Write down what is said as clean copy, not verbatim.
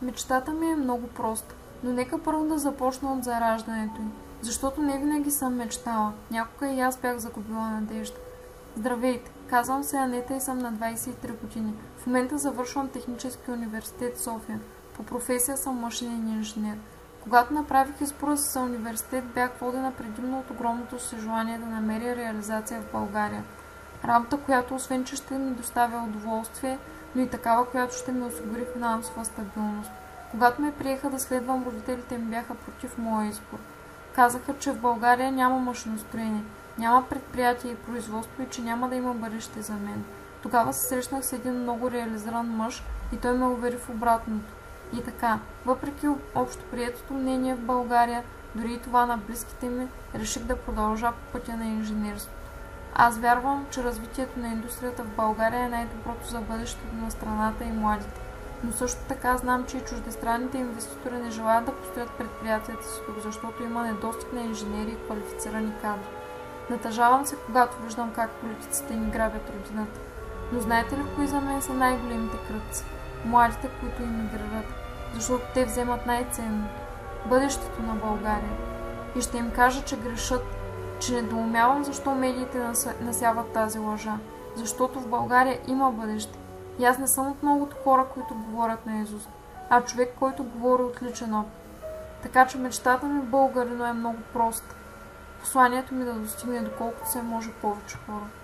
Мечтата ми е много проста, но нека първо да започна от зараждането й, защото не винаги съм мечтала. Някога и аз бях загубила надежда. Здравейте, казвам се Анета и съм на 23 години. В момента завършвам Технически университет в София. По професия съм машинен инженер. Когато направих избора си за университет, бях водена предимно от огромното си желание да намеря реализация в България. Работа, която освен, че ще ми доставя удоволствие, но и такава, която ще ми осигури финансова стабилност. Когато ме приеха да следвам, родителите ми бяха против моя избор. Казаха, че в България няма машиностроене, няма предприятие и производство и че няма да има бъдеще за мен. Тогава се срещнах с един много реализиран мъж и той ме увери в обратното. И така, въпреки общоприетото мнение в България, дори и това на близките ми, реших да продължа по пътя на инженерството. Аз вярвам, че развитието на индустрията в България е най-доброто за бъдещето на страната и младите. Но също така знам, че и чуждестранните инвеститори не желаят да построят предприятията си тук, защото има недостиг на инженери и квалифицирани кадри. Натъжавам се, когато виждам как политиците ни грабят родината. Но знаете ли кои за мен са най-големите кръци? Младите, които имигрират, защото те вземат най-ценното – бъдещето на България. И ще им кажа, че грешат, че недоумявам защо медиите насяват тази лъжа. Защото в България има бъдеще. И аз не съм от многото хора, които говорят на Исус, а човек, който говори от личен опит. Така че мечтата ми българино е много проста. Посланието ми да достигне доколкото се може повече хора.